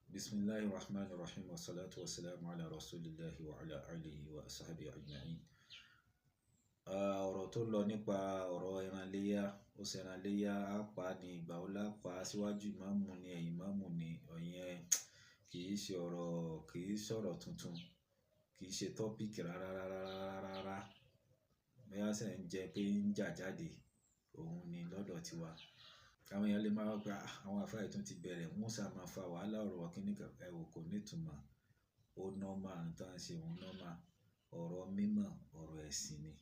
بسم الله الرحمن الرحيم والصلاة والسلام على رسول الله وعلى آله وأصحابه أجمعين. ọ̀rọ̀ tó lọ nípa ọ̀rọ̀ ẹran iléyá, ó ṣe ẹran iléyá, á pa ní ìgbà wo la pa, síwájú ìmáàmù ni ẹ̀yìn ìmáàmù ni, ìyẹn kì í ṣe ọ̀rọ̀, kì í sọ̀rọ̀ tuntun, kì í ṣe tọ́pìkì rárá. Bóyá ṣe ń jẹ́ pé ń jà jáde, òun ni lọ́dọ̀ tiwa. Àwọn èèyàn lè máa gba àwọn àfáà yìí tún ti bẹ̀rẹ̀, wọ́n sá máa fa wàhálà ọ̀rọ̀ kíní kan, ẹ wò kò ní ìtumọ̀. Ó normal ń tán ṣe òun normal. Ọ̀rọ̀ mímọ̀, ọ̀rọ̀ ẹ̀sìn ni.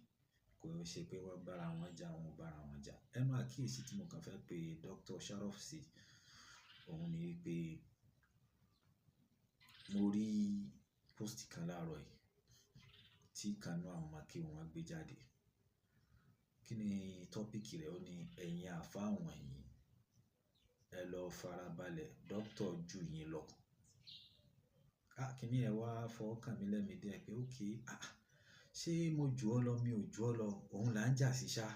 Kò ṣe pé wọ́n bára wọn jà, wọ́n bára wọn jà. Ẹnu àkíyèsí tí mo kàn fẹ́ pe Dr. Sharaf sí, òun ni wípé mo rí post kan láàárọ̀ yìí tí kan nú àwọn ọmọ kí wọ́n gbé jáde. Kí ni tọ́pìkì rẹ̀? Ó ní ẹ̀yin àfáà wọ̀nyí, ẹ lọ farabalẹ̀, dókítà jù yín lọ. Kíni ẹ wá fọwọ́ kàn mí lẹ́mi díẹ̀ pé okay, ṣé mo jù ọ́ lọ, mi ò jù ọ́ lọ, òun là ń jà sí ṣá.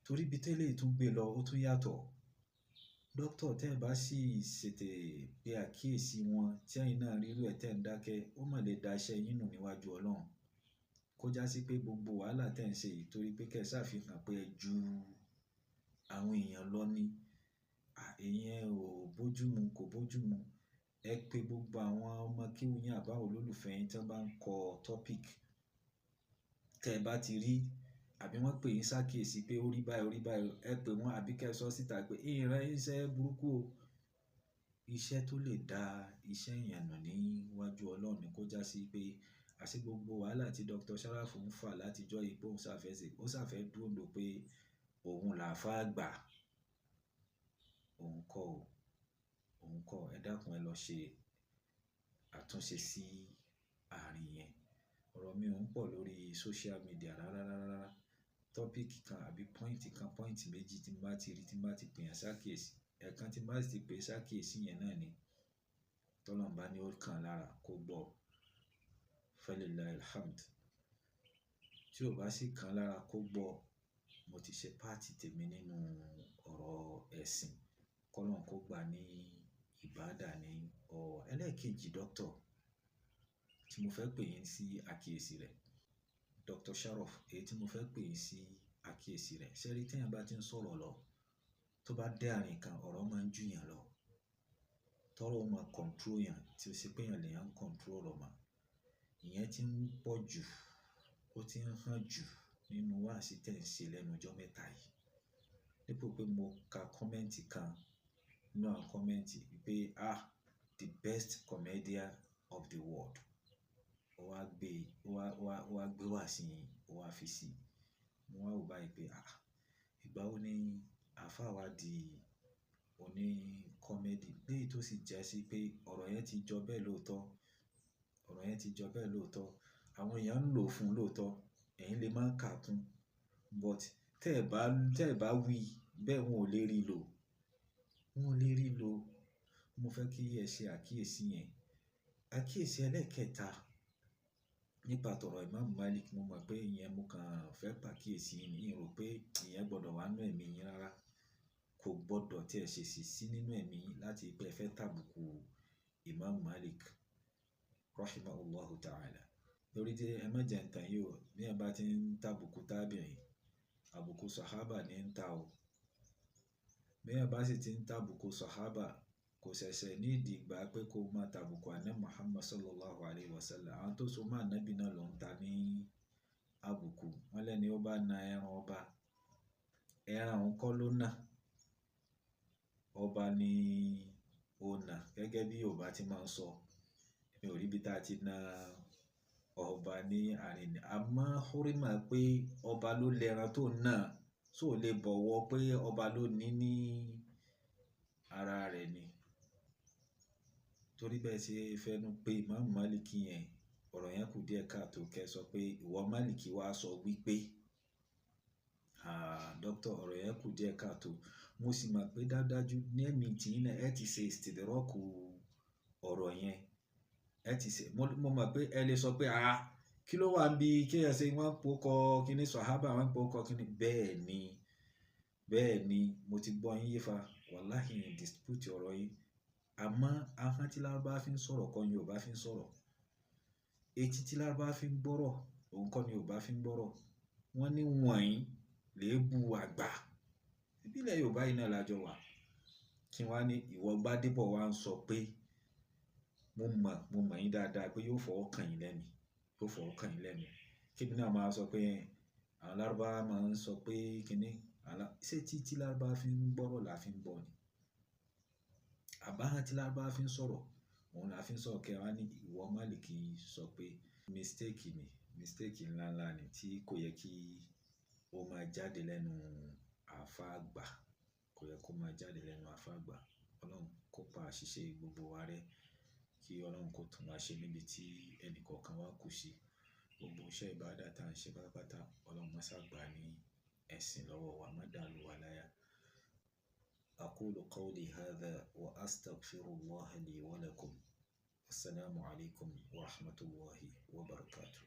Torí bí tẹ́lẹ̀ tún gbé lọ, ó tún yàtọ̀. Dókítà tẹ́ ẹ bá sì ṣètè pé àkíyèsí wọn, tí ẹ̀yin náà rírú ẹ̀ tẹ́ ń dákẹ́, ó mà lè da iṣẹ́ yín nù níwájú Ọlọ́run. Kó já sí pé gbogbo wàhálà tẹ́ ń ṣe yìí torí pé kẹ́ ẹ ṣàfihàn pé ẹ ju àwọn èèyàn lọ ní. Ìyẹn ò bójúmu, kò bójúmu. Ẹ pé gbogbo àwọn ọmọ kéwú yín àbáwọn olólùfẹ́ yín tí wọ́n bá ń kọ topic tẹ́ ẹ bá ti rí, àbí wọ́n pè yín ṣàkíyèsí pé ó rí báyìí, ẹ pè wọ́n, àbí kẹ́ ẹ sọ síta pé ìran iṣẹ́ burúkú o. Iṣẹ́ tó lè da iṣẹ́ èèyàn nù níwájú Ọlọ́run ni kó já sí pé àṣé gbogbo wàhálà tí Dr. Sharaf ń fà látijọ́ yìí pé òun ṣàfẹ́ ṣe, ó ṣàfẹ́ dúró lò pé òun làáfáà gbà. Òun kọ́, ẹ dákun ẹ lọ ṣe àtúnṣe sí àárín yẹn. Ọ̀rọ̀ mi ò ń pọ̀ lórí social media rárá. Tọ́pìkì kan àbí pọ́ìntì méjì tí mo bá ti rí, tí mo bá ti pè yàn ṣàkíyèsí, ẹ̀ẹ̀kan tí mo bá ti pè ṣàkíyèsí yẹn náà ni tọ́lọ́run bá ní ó kàn lára kó gbọ́. Falillahil hamd. Tí ò bá sì kàn lára kó gbọ́, mo ti ṣe páàtì tèmi nínú ọ̀rọ̀ ẹ̀sìn. Kọ́lọ́run kó gbà ní ìbádà ní ẹlẹ́ẹ̀kejì dókítà tí mo fẹ́ pè yín sí àkíyèsí rẹ̀. Dr. Sharaf, èyí tí mo fẹ́ pè yín sí àkíyèsí rẹ̀. Ṣé rí tí èèyàn bá ti ń sọ̀rọ̀ lọ, tó bá dé àárín kan, ọ̀rọ̀ máa ń jù yàn lọ. Tọ́rọ̀ ó máa control yàn, tí ó ṣe pé èèyàn lè yàn control ọ̀rọ̀ mà. Ìyẹn ti ń pọ̀ jù, ó ti ń hàn jù nínú wáàsí tẹ́ ń ṣe lẹ́nu ọjọ́ mẹ́ta yìí. Dípò pé mo ka kọ́mẹ́ǹtì kan nínú àwọn kọ́mẹ́ǹtì pé the best comedian of the world. Ó wá gbé wàásí yín, ó wá fi sí. Mo wá wò báyìí pé ìgbà wo ni àfáà wá di oní kọ́mẹ́dì? Léyìí tó sì jẹ́ sí pé ọ̀rọ̀ yẹn ti jọ bẹ́ẹ̀ lóòótọ́. Àwọn èèyàn ń lò fún lóòótọ́. Ẹ̀yin lè máa kà kún. But tẹ́ ẹ bá wí bẹ́ẹ̀, wọn ò lè rí lò. Mo fẹ́ kí ẹ ṣe àkíyèsí yẹn. Àkíyèsí ẹlẹ́ẹ̀kẹta nípa tọ̀rọ̀ Imam Malik, mo mọ̀ pé ìyẹn mo kàn fẹ́ pàkíyèsí yín, mi rò pé ìyẹn gbọ́dọ̀ wà nínú ẹ̀mí yín rárá. Kò gbọ́dọ̀ tí ẹ ṣe sí nínú ẹ̀mí yín láti pé ẹ fẹ́ tàbùkù Imam Malik rahimahullahu ta'ala. Lórí tí ẹ má jẹ ǹtàn yìí o, bí ẹ bá ti ń tàbùkù tábì'in, àbùkù sàhábà ní ń ta o. Bí ẹ bá sì ti ń tàbùkù sàhábà, kò ṣẹ̀ṣẹ̀ ní ìdí ìgbà pé kó máa tàbùkù Ànábì Muhammad sallallahu alayhi wa sallam. Àwọn tó so mọ́ Ànábì náà ló ń ta ní àbùkù. Wọ́n lẹ́ni ó bá na ẹran ọba, ẹran òun kọ́ ló nà, ọba ni ó nà. Gẹ́gẹ́ bí Yorùbá ti máa ń sọ, mi ò rí bí tá ti na ọba ní àárín. Àmọ́ húrímà pé ọba ló lẹ́ran tó nà, só lè bọ̀wọ̀ pé ọba ló ní ara rẹ̀ ni. Torí bẹ́ẹ̀ ṣe fẹ́nu pé Imam Malik yẹn, ọ̀rọ̀ yẹn kù díẹ̀ káàtó kẹ́ sọ pé ìwọ Malik wá sọ wípé dókítà, ọ̀rọ̀ yẹn kù díẹ̀ káàtó. Mo sì mọ̀ pé dájúdájú ní ẹ̀mí tí yín náà ẹ ti ṣe ìstìdírọ́kù ọ̀rọ̀ yẹn. Mo mọ̀ pé ẹ lè sọ pé kí ló wà bí kí ẹ ṣe wọ́n pokọ kíní sàhábà, wọ́n pokọ kíní. Bẹ́ẹ̀ ni mo ti gbọ́ yín yé fa. Wallahi dispute ọ̀rọ̀ yín. àmọ́ ahọ́n tí Lárúbáwá fi ń sọ̀rọ̀ kọ́ ni Yorùbá fi ń sọ̀rọ̀. Etí tí Lárúbáwá fi ń gbọ́rọ̀ òun kọ́ ni Yorùbá fi ń gbọ́rọ̀. Wọ́n ní wọ̀nyí lèébù àgbà. Ìbílẹ̀ Yorùbá yìí náà lájọ wà. Kí wọ́n á ní ìwọ Gbádébọ̀ wá ń sọ pé mo mọ̀ yín dáadáa pé yóò fọwọ́ kàn yín lẹ́mìí, yóò fọwọ́ kàn yín lẹ́mìí. Kí èmi náà máa sọ pé àwọn Lárúbáwá máa ń sọ pé kíní, ṣé tí Lárúbáwá fi ń gbọ́rọ̀ là fi ń gbọ́ ni? Àbáhọ́n tí Lárúbáwá fi ń sọ̀rọ̀ òun là fi ń sọ̀rọ̀. Kí wọ́n á ní ìwọ Málìkì sọ pé mistake ńláńlá ni tí kò yẹ kí ó máa jáde lẹ́nu àfáà àgbà, kò yẹ kó máa jáde lẹ́nu àfáà àgbà. Ọlọ́run kó pa àṣìṣe gbogbo wa rẹ́, kí Ọlọ́run kó tún wá ṣe níbi tí ẹnì kọ̀ọ̀kan wá kù sí. Gbogbo iṣẹ́ ìbádà tá à ń ṣe pátápátá Ọlọ́run má ṣà gbà ní ẹ̀sìn lọ́wọ́ wa, má dàlú wa láyà. Aqulu qawli hadha wa astaghfirullaha li wa lakum. Assalamu alaikum wa rahmatullahi wa barakatuh.